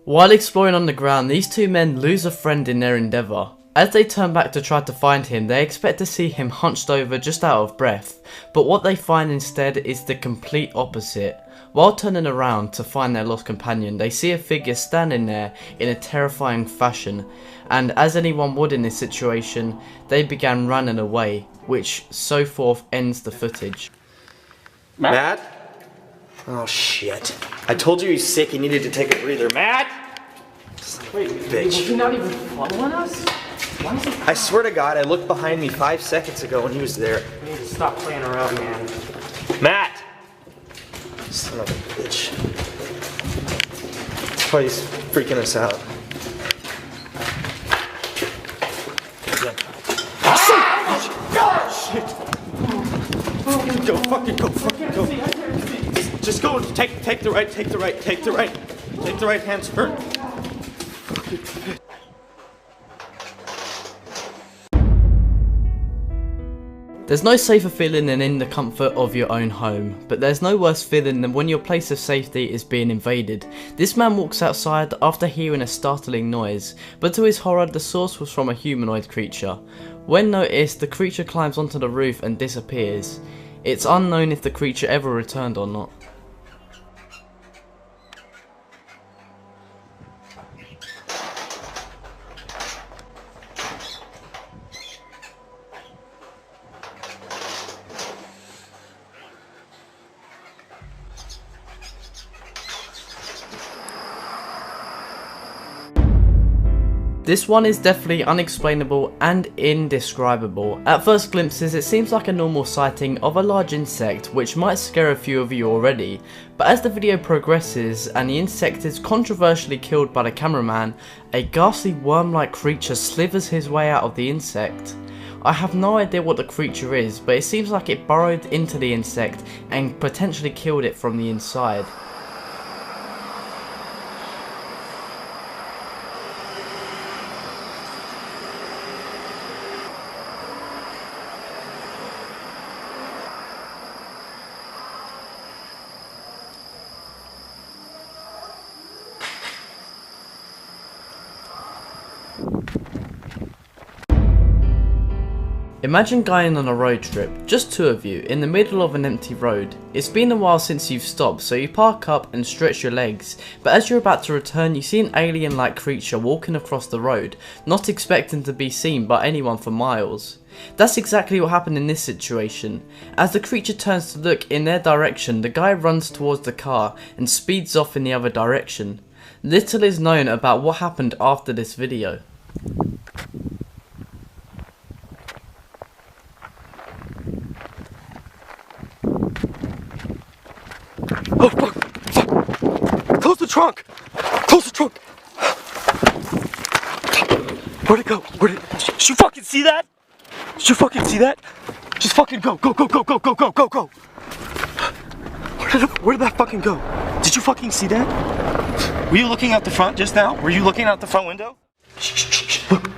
While exploring on the ground, these two men lose a friend in their endeavour. As they turn back to try to find him, they expect to see him hunched over just out of breath, but what they find instead is the complete opposite. While turning around to find their lost companion, they see a figure standing there in a terrifying fashion, and as anyone would in this situation, they began running away, which so forth ends the footage. Matt? Oh shit. I told you he's sick, he needed to take a breather. Matt! Wait, bitch. Was he not even following us? Why is he I swear to God, I looked behind me 5 seconds ago and he was there. We need to stop playing around, man. Matt! Son of a bitch. Oh, he's freaking us out. Shit! Go, fucking go, fucking go. Just go, take the right, take the right, take the right. Take the right hand turn. There's no safer feeling than in the comfort of your own home, but there's no worse feeling than when your place of safety is being invaded. This man walks outside after hearing a startling noise, but to his horror the source was from a humanoid creature. When noticed, the creature climbs onto the roof and disappears. It's unknown if the creature ever returned or not. This one is definitely unexplainable and indescribable. At first glimpses it seems like a normal sighting of a large insect, which might scare a few of you already, but as the video progresses and the insect is controversially killed by the cameraman, a ghastly worm-like creature slithers his way out of the insect. I have no idea what the creature is, but it seems like it burrowed into the insect and potentially killed it from the inside. Imagine going on a road trip, just two of you, in the middle of an empty road. It's been a while since you've stopped, so you park up and stretch your legs, but as you're about to return you see an alien-like creature walking across the road, not expecting to be seen by anyone for miles. That's exactly what happened in this situation. As the creature turns to look in their direction, the guy runs towards the car and speeds off in the other direction. Little is known about what happened after this video. Oh fuck! Fuck! Close the trunk! Close the trunk! Where'd it go? Did you fucking see that? Did you fucking see that? Just fucking go! Go! Go! Go! Go! Go! Go! Go! Go! Where did that fucking go? Did you fucking see that? Were you looking out the front just now? Were you looking out the front window? Look.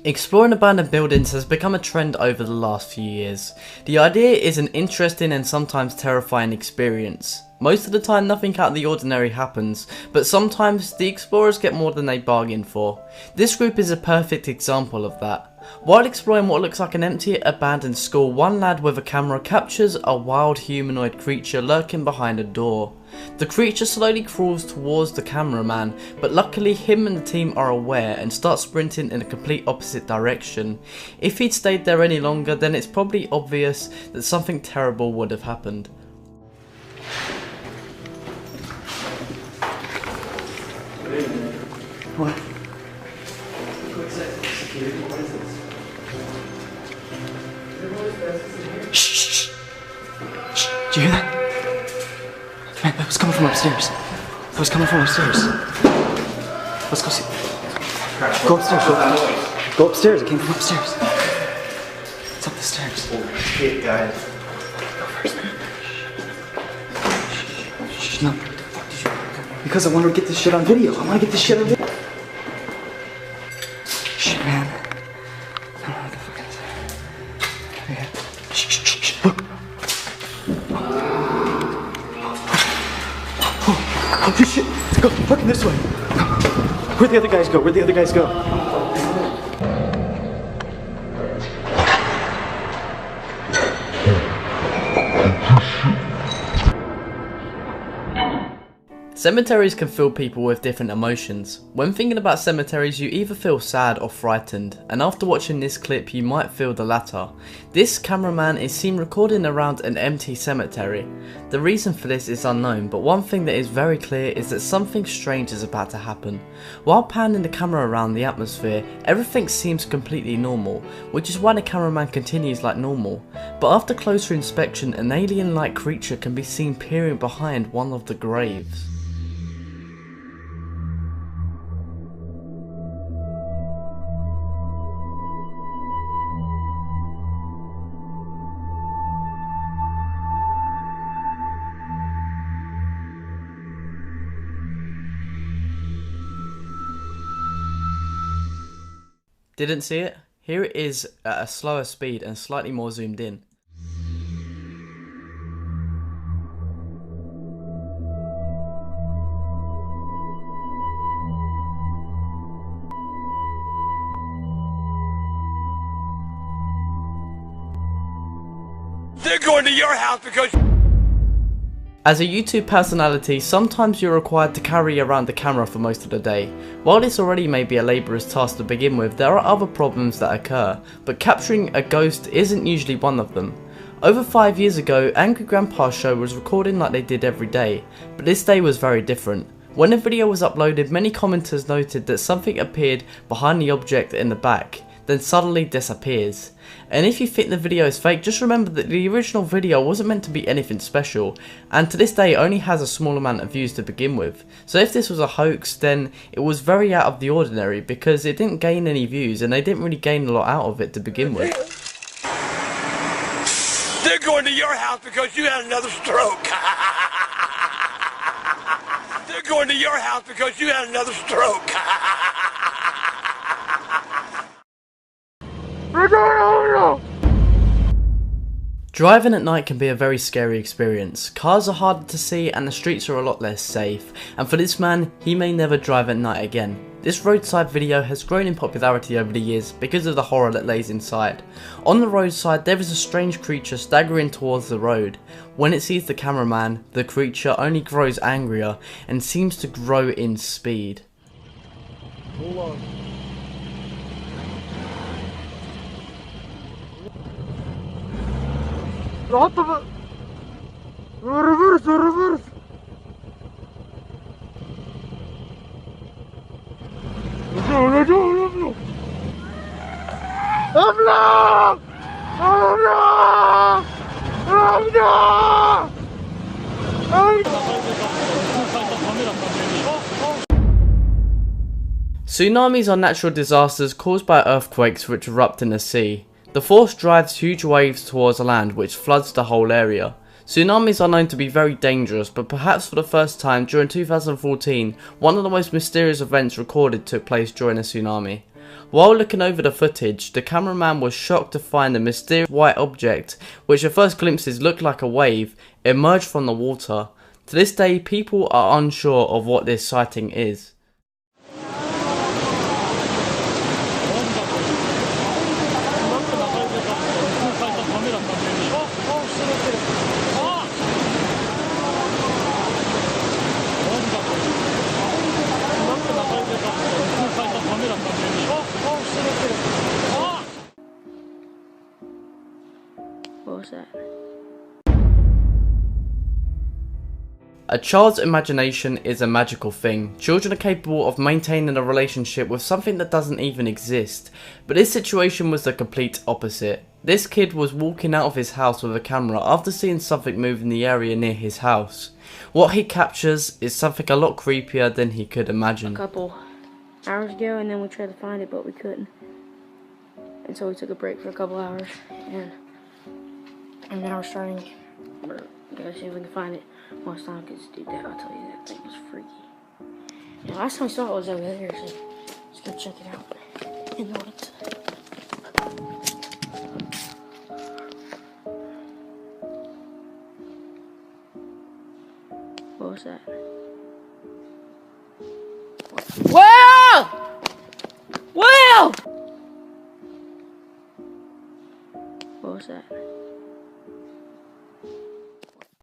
Exploring abandoned buildings has become a trend over the last few years. The idea is an interesting and sometimes terrifying experience. Most of the time nothing out of the ordinary happens, but sometimes the explorers get more than they bargained for. This group is a perfect example of that. While exploring what looks like an empty abandoned school, one lad with a camera captures a wild humanoid creature lurking behind a door. The creature slowly crawls towards the cameraman, but luckily him and the team are aware and start sprinting in a complete opposite direction. If he'd stayed there any longer, then it's probably obvious that something terrible would have happened. What? Shh! Did you hear that? Man, that was coming from upstairs. That was coming from upstairs. Let's go see. Go upstairs. Go upstairs. It came from upstairs. It's up the stairs. Oh shit, guys. Go first, man. Shh. No. Because I want to get this shit on video. I want to get this shit on video. Shit, man. I don't know what the fuck is there. Yeah. Shh. Look. Go, fucking this way. Where'd the other guys go? Where'd the other guys go? Cemeteries can fill people with different emotions. When thinking about cemeteries, you either feel sad or frightened, and after watching this clip you might feel the latter. This cameraman is seen recording around an empty cemetery. The reason for this is unknown, but one thing that is very clear is that something strange is about to happen. While panning the camera around the atmosphere, everything seems completely normal, which is why the cameraman continues like normal. But after closer inspection, an alien-like creature can be seen peering behind one of the graves. Didn't see it? Here it is at a slower speed and slightly more zoomed in. They're going to your house because... As a YouTube personality, sometimes you're required to carry around the camera for most of the day. While this already may be a laborious task to begin with, there are other problems that occur, but capturing a ghost isn't usually one of them. Over 5 years ago, Angry Grandpa's show was recording like they did every day, but this day was very different. When the video was uploaded, many commenters noted that something appeared behind the object in the back, then suddenly disappears. And if you think the video is fake, just remember that the original video wasn't meant to be anything special, and to this day only has a small amount of views to begin with. So if this was a hoax, then it was very out of the ordinary because it didn't gain any views and they didn't really gain a lot out of it to begin with. They're going to your house because you had another stroke. They're going to your house because you had another stroke. Driving at night can be a very scary experience. Cars are harder to see and the streets are a lot less safe, and for this man, he may never drive at night again. This roadside video has grown in popularity over the years because of the horror that lays inside. On the roadside there is a strange creature staggering towards the road. When it sees the cameraman, the creature only grows angrier and seems to grow in speed. Hold on. Reverse. Tsunamis are natural disasters caused by earthquakes which erupt in the sea. The force drives huge waves towards land which floods the whole area. Tsunamis are known to be very dangerous, but perhaps for the first time during 2014, one of the most mysterious events recorded took place during a tsunami. While looking over the footage, the cameraman was shocked to find a mysterious white object, which at first glimpses looked like a wave, emerge from the water. To this day, people are unsure of what this sighting is. What was that? A child's imagination is a magical thing. Children are capable of maintaining a relationship with something that doesn't even exist. But this situation was the complete opposite. This kid was walking out of his house with a camera after seeing something move in the area near his house. What he captures is something a lot creepier than he could imagine. A couple hours ago, and then we tried to find it, but we couldn't. And so we took a break for a couple hours, and now we're starting. We're gonna see if we can find it. Last time, because dude, that I'll tell you, that thing was freaky. Yeah, last time we saw it was over there, so let's go check it out in the woods. What was that? Will! Will! What was that?